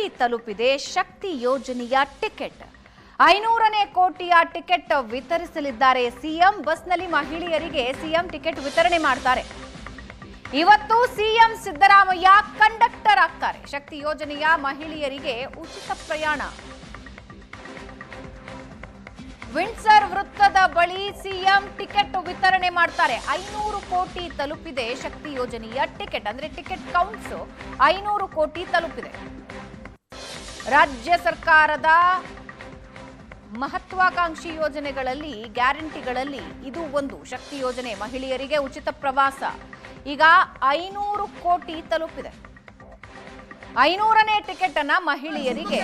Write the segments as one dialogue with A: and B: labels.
A: ಕೋಟಿ ತಲುಪಿದೆ ಶಕ್ತಿ ಯೋಜನೆಯ ಟಿಕೆಟ್. 500ನೇ ಕೋಟಿಯ ಟಿಕೆಟ್ ವಿತರಿಸಲಿದ್ದಾರೆ ಸಿಎಂ. ಬಸ್ನಲ್ಲಿ ಮಹಿಳೆಯರಿಗೆ ಸಿಎಂ ಟಿಕೆಟ್ ವಿತರಣೆ ಮಾಡ್ತಾರೆ. ಇವತ್ತು ಸಿಎಂ ಸಿದ್ದರಾಮಯ್ಯ ಕಂಡಕ್ಟರ್ ಆಗ್ತಾರೆ. ಶಕ್ತಿ ಯೋಜನೆಯ ಮಹಿಳೆಯರಿಗೆ ಉಚಿತ ಪ್ರಯಾಣ. ವಿಂಡ್ಸರ್ ವೃತ್ತದ ಬಳಿ ಸಿಎಂ ಟಿಕೆಟ್ ವಿತರಣೆ ಮಾಡ್ತಾರೆ. 500 ಕೋಟಿ ತಲುಪಿದೆ ಶಕ್ತಿ ಯೋಜನೆಯ ಟಿಕೆಟ್. ಅಂದ್ರೆ ಟಿಕೆಟ್ ಕೌಂಟ್ಸ್ 500 ಕೋಟಿ ತಲುಪಿದೆ. ರಾಜ್ಯ ಸರ್ಕಾರದ ಮಹತ್ವಾಕಾಂಕ್ಷಿ ಯೋಜನೆಗಳಲ್ಲಿ, ಗ್ಯಾರಂಟಿಗಳಲ್ಲಿ ಇದು ಒಂದು. ಶಕ್ತಿ ಯೋಜನೆ ಮಹಿಳೆಯರಿಗೆ ಉಚಿತ ಪ್ರವಾಸ ಈಗ 500 ಕೋಟಿ ತಲುಪಿದೆ. 500ನೇ ಟಿಕೆಟ್ ಅನ್ನ ಮಹಿಳೆಯರಿಗೆ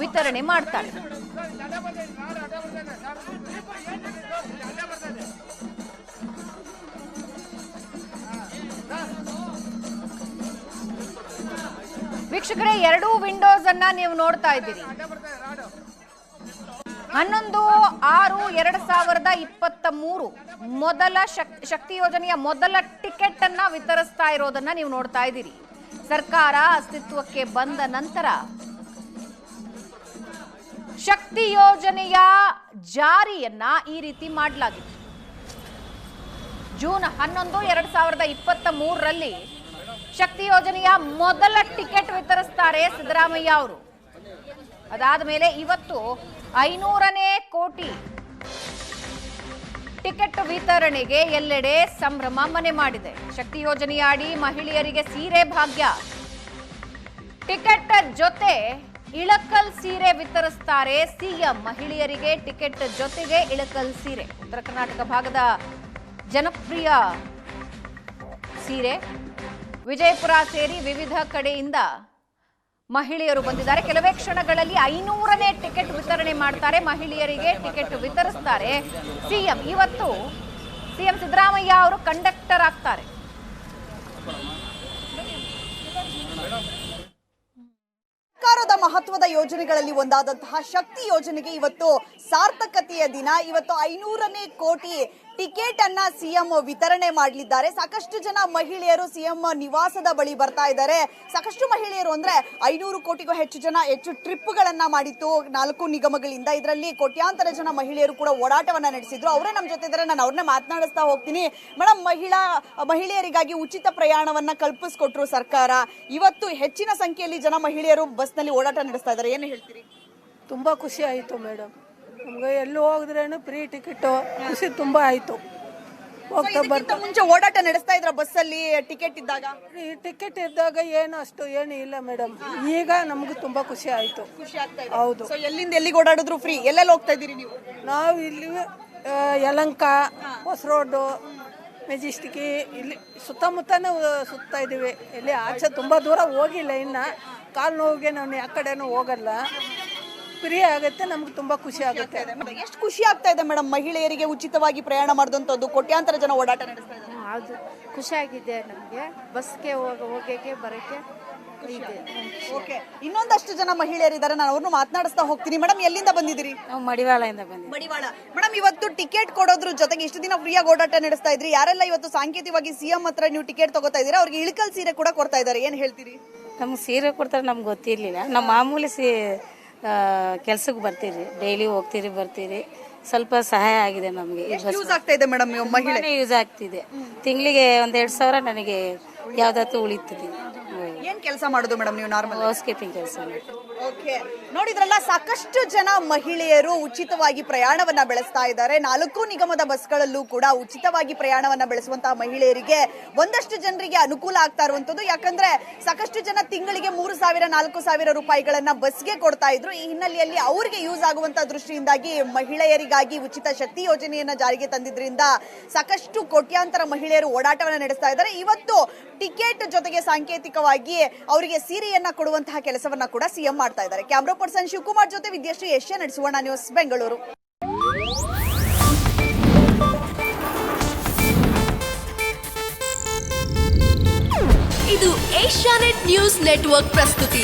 A: ವಿತರಣೆ ಮಾಡ್ತಾರೆ. ವೀಕ್ಷಕರೇ, 2 ವಿಂಡೋಸ್ ಅನ್ನ ನೀವು ನೋಡ್ತಾ ಇದ್ದೀರಿ. 11/6/2023 ಮೊದಲ ಶಕ್ತಿ ಯೋಜನೆಯ ಮೊದಲ ಟಿಕೆಟ್ ಅನ್ನ ವಿತರಿಸ್ತಾ ಇರೋದನ್ನ ನೀವು ನೋಡ್ತಾ ಇದ್ದೀರಿ. ಸರ್ಕಾರ ಅಸ್ತಿತ್ವಕ್ಕೆ ಬಂದ ನಂತರ ಶಕ್ತಿ ಯೋಜನೆಯ ಜಾರಿಯನ್ನ ಈ ರೀತಿ ಮಾಡಲಾಗಿತ್ತು. ಜೂನ್ 11, 2023ರಲ್ಲಿ ಶಕ್ತಿ ಯೋಜನೆಯ ಮೊದಲ ಟಿಕೆಟ್ ವಿತರಿಸ್ತಾರೆ ಸಿದ್ದರಾಮಯ್ಯ ಅವರು. ಅದಾದ ಮೇಲೆ ಇವತ್ತು 500ನೇ ಕೋಟಿ ಟಿಕೆಟ್ ವಿತರಣೆಗೆ ಎಲ್ಲೆಡೆ ಸಂಭ್ರಮ ಮನೆ ಮಾಡಿದೆ. ಶಕ್ತಿ ಯೋಜನೆಯ ಅಡಿ ಮಹಿಳೆಯರಿಗೆ ಸೀರೆ ಭಾಗ್ಯ. ಟಿಕೆಟ್ ಜೊತೆ ಇಳಕಲ್ ಸೀರೆ ವಿತರಿಸ್ತಾರೆ ಸಿಎಂ. ಮಹಿಳೆಯರಿಗೆ ಟಿಕೆಟ್ ಜೊತೆಗೆ ಇಳಕಲ್ ಸೀರೆ. ಉತ್ತರ ಕರ್ನಾಟಕ ಭಾಗದ ಜನಪ್ರಿಯ ಸೀರೆ. ವಿಜಯಪುರ ಸೇರಿ ವಿವಿಧ ಕಡೆಯಿಂದ ಮಹಿಳೆಯರು ಬಂದಿದ್ದಾರೆ. ಕೆಲವೇ ಕ್ಷಣಗಳಲ್ಲಿ 500ನೇ ಟಿಕೆಟ್ ವಿತರಣೆ ಮಾಡ್ತಾರೆ. ಮಹಿಳೆಯರಿಗೆ ಟಿಕೆಟ್ ವಿತರಿಸ್ತಾರೆ ಸಿಎಂ. ಇವತ್ತು ಸಿಎಂ ಸಿದ್ದರಾಮಯ್ಯ ಅವರು ಕಂಡಕ್ಟರ್ ಆಗ್ತಾರೆ.
B: ಸರ್ಕಾರದ ಮಹತ್ವದ ಯೋಜನೆಗಳಲ್ಲಿ ಒಂದಾದಂತಹ ಶಕ್ತಿ ಯೋಜನೆಗೆ ಇವತ್ತು ಸಾರ್ಥಕತೆಯ ದಿನ. ಇವತ್ತು 500ನೇ ಕೋಟಿ ಟಿಕೆಟ್ ಅನ್ನ ಸಿಎಂ ವಿತರಣೆ ಮಾಡಲಿದ್ದಾರೆ. ಸಾಕಷ್ಟು ಜನ ಮಹಿಳೆಯರು ಸಿಎಂ ನಿವಾಸದ ಬಳಿ ಬರ್ತಾ ಇದ್ದಾರೆ. ಸಾಕಷ್ಟು ಮಹಿಳೆಯರು ಅಂದ್ರೆ 500 ಕೋಟಿಗೂ ಹೆಚ್ಚು ಟ್ರಿಪ್ಗಳನ್ನ ಮಾಡಿತ್ತು 4 ನಿಗಮಗಳಿಂದ. ಇದರಲ್ಲಿ ಕೋಟ್ಯಾಂತರ ಜನ ಮಹಿಳೆಯರು ಕೂಡ ಓಡಾಟವನ್ನ ನಡೆಸಿದ್ರು. ಅವರೇ ನಮ್ಮ ಜೊತೆ ಇದ್ದಾರೆ, ನಾನು ಅವ್ರನ್ನೇ ಮಾತನಾಡಿಸ್ತಾ ಹೋಗ್ತೀನಿ. ಮೇಡಮ್, ಮಹಿಳೆಯರಿಗಾಗಿ ಉಚಿತ ಪ್ರಯಾಣವನ್ನ ಕಲ್ಪಿಸ್ಕೊಟ್ರು ಸರ್ಕಾರ. ಇವತ್ತು ಹೆಚ್ಚಿನ ಸಂಖ್ಯೆಯಲ್ಲಿ ಜನ ಮಹಿಳೆಯರು ಬಸ್ನಲ್ಲಿ ಓಡಾಟ ನಡೆಸ್ತಾ ಇದ್ದಾರೆ. ಏನು ಹೇಳ್ತೀರಿ?
C: ತುಂಬಾ ಖುಷಿ ಆಯಿತು ಮೇಡಮ್. ನಮ್ಗೆ ಎಲ್ಲಿ ಹೋಗಿದ್ರೇನು ಫ್ರೀ ಟಿಕೆಟ್, ಖುಷಿ ತುಂಬಾ ಆಯ್ತು.
B: ಮುಂಚೆ ಓಡಾಟ ನಡೆಸ್ತಾ ಇದ್ರ ಬಸ್ಸಲ್ಲಿ ಟಿಕೆಟ್ ಇದ್ದಾಗ?
C: ಟಿಕೆಟ್ ಇದ್ದಾಗ ಏನು ಇಲ್ಲ ಮೇಡಮ್. ಈಗ ನಮ್ಗೆ ತುಂಬಾ ಖುಷಿ ಆಯ್ತು.
B: ಖುಷಿ ಆಗ್ತಾ ಇದೆ.
C: ಹೌದು.
B: ಎಲ್ಲಿಂದ ಎಲ್ಲಿಗೆ ಓಡಾಡಿದ್ರು ಫ್ರೀ? ಎಲ್ಲೆಲ್ಲಿ ಹೋಗ್ತಾ ಇದ್ದೀರಿ ನೀವು?
C: ನಾವು ಇಲ್ಲಿ ಯಲಂಕ, ಹೊಸ ರೋಡ್, ಮೆಜೆಸ್ಟಿಕ್, ಇಲ್ಲಿ ಸುತ್ತಮುತ್ತನೇ ಸುತ್ತಾ ಇದೀವಿ. ಇಲ್ಲಿ ಆಚೆ ತುಂಬಾ ದೂರ ಹೋಗಿಲ್ಲ. ಇನ್ನ ಕಾಲು ನೋವಿಗೆ ನಾನು ಆ ಕಡೆನೂ ಹೋಗಲ್ಲ. ಫ್ರೀ ಆಗುತ್ತೆ, ನಮ್ಗೆ ತುಂಬಾ ಖುಷಿ ಆಗುತ್ತೆ.
B: ಎಷ್ಟು ಖುಷಿ ಆಗ್ತಾ ಇದೆ ಮೇಡಮ್ ಮಹಿಳೆಯರಿಗೆ ಉಚಿತವಾಗಿ ಪ್ರಯಾಣ ಮಾಡಿದಂಥದ್ದು? ಕೋಟ್ಯಾಂತರ ಜನ ಓಡಾಟ ನಡೆಸ್ತಾ ಇದ್ದಾರೆ.
D: ಅದು ಖುಷಿ ಆಗಿದೆ ನಮಗೆ. ಬಸ್ಗೆ ಹೋಗಕ್ಕೆ ಬರಕ್ಕೆ ಇದೆ.
B: ಓಕೆ, ಇನ್ನೊಂದಷ್ಟು ಜನ ಮಹಿಳೆಯರಿದ್ದಾರೆ, ನಾನು ಅವ್ರನ್ನು ಮಾತನಾಡಿಸ್ತಾ ಹೋಗ್ತೀನಿ. ಮೇಡಮ್, ಎಲ್ಲಿಂದ ಬಂದಿದ್ದೀರಿ?
D: ನಾವು ಮಡಿವಾಳದಿಂದ ಬಂದಿದ್ದೀವಿ.
B: ಮಡಿವಾಳ. ಮೇಡಮ್, ಇವತ್ತು ಟಿಕೆಟ್ ಕೊಡೋದ್ರ ಜೊತೆಗೆ ಇಷ್ಟು ದಿನ ಫ್ರೀಯಾಗಿ ಓಡಾಟ ನಡೆಸ್ತಾ ಇದ್ರಿ. ಯಾರೆಲ್ಲ ಇವತ್ತು ಸಾಂಕೇತಿಕವಾಗಿ ಸಿಎಂ ಹತ್ರ ನೀವು ಟಿಕೆಟ್ ತಗೋತಾ ಇದ್ದೀರಾ, ಅವ್ರಿಗೆ ಇಳಕಲ್ ಸೀರೆ ಕೂಡ ಕೊಡ್ತಾ ಇದ್ದಾರೆ. ಏನ್ ಹೇಳ್ತೀರಿ?
D: ನಮ್ಗೆ ಸೀರೆ ಕೊಡ್ತಾರೆ, ನಮ್ಗೆ ಗೊತ್ತಿರ್ಲಿಲ್ಲ. ನಮ್ಮ ಮಾಮೂಲಿ ಕೆಲ್ಸಕ್ಕೆ ಬರ್ತೀರಿ, ಡೈಲಿ ಹೋಗ್ತೀರಿ ಬರ್ತೀರಿ. ಸ್ವಲ್ಪ ಸಹಾಯ ಆಗಿದೆ ನಮಗೆ.
B: ಯೂಸ್ ಆಗ್ತಾ ಇದೆ ಮೇಡಮ್. ಮಹಿಳೆ
D: ಯೂಸ್ ಆಗ್ತಿದೆ. ತಿಂಗಳಿಗೆ 1-2 ಸಾವಿರ ನನಗೆ ಯಾವ್ದಾದ್ರು ಉಳಿತದೆ.
B: ಏನ್ ಕೆಲಸ ಮಾಡೋದು ಮೇಡಮ್ ನೀವು? ನಾರ್ಮಲ್
D: ಹೌಸ್ ಕೀಪಿಂಗ್ ಕೆಲಸ.
B: ಓಕೆ, ನೋಡಿದ್ರಲ್ಲ, ಸಾಕಷ್ಟು ಜನ ಮಹಿಳೆಯರು ಉಚಿತವಾಗಿ ಪ್ರಯಾಣವನ್ನ ಬೆಳೆಸ್ತಾ ಇದ್ದಾರೆ. 4 ನಿಗಮದ ಬಸ್ಗಳಲ್ಲೂ ಕೂಡ ಉಚಿತವಾಗಿ ಪ್ರಯಾಣವನ್ನ ಬೆಳೆಸುವಂತಹ ಮಹಿಳೆಯರಿಗೆ ಒಂದಷ್ಟು ಜನರಿಗೆ ಅನುಕೂಲ ಆಗ್ತಾ ಇರುವಂತದ್ದು. ಯಾಕಂದ್ರೆ ಸಾಕಷ್ಟು ಜನ ತಿಂಗಳಿಗೆ 3,000-4,000 ರೂಪಾಯಿಗಳನ್ನ ಬಸ್ಗೆ ಕೊಡ್ತಾ ಇದ್ರು. ಈ ಹಿನ್ನೆಲೆಯಲ್ಲಿ ಅವರಿಗೆ ಯೂಸ್ ಆಗುವಂತ ದೃಷ್ಟಿಯಿಂದಾಗಿ ಮಹಿಳೆಯರಿಗಾಗಿ ಉಚಿತ ಶಕ್ತಿ ಯೋಜನೆಯನ್ನ ಜಾರಿಗೆ ತಂದಿದ್ರಿಂದ ಸಾಕಷ್ಟು ಕೋಟ್ಯಾಂತರ ಮಹಿಳೆಯರು ಓಡಾಟವನ್ನ ನಡೆಸ್ತಾ ಇದ್ದಾರೆ. ಇವತ್ತು ಟಿಕೆಟ್ ಜೊತೆಗೆ ಸಾಂಕೇತಿಕವಾಗಿ ಅವರಿಗೆ ಸೀರೆಯನ್ನ ಕೊಡುವಂತಹ ಕೆಲಸವನ್ನ ಕೂಡ ಸಿಎಂ ಮಾಡ್ತಾ ಇದ್ದಾರೆ. ಕ್ಯಾಮ್ರಾ ಪರ್ಸನ್ ಶಿವಕುಮಾರ್ ಜೊತೆ ವಿದ್ಯಾಶ್ರೀ, ಏಷ್ಯಾನೆಟ್ ಸುವರ್ಣ ನ್ಯೂಸ್, ಬೆಂಗಳೂರು.
E: ಇದು ಏಷ್ಯಾನೆಟ್ ನ್ಯೂಸ್ ನೆಟ್ವರ್ಕ್ ಪ್ರಸ್ತುತಿ.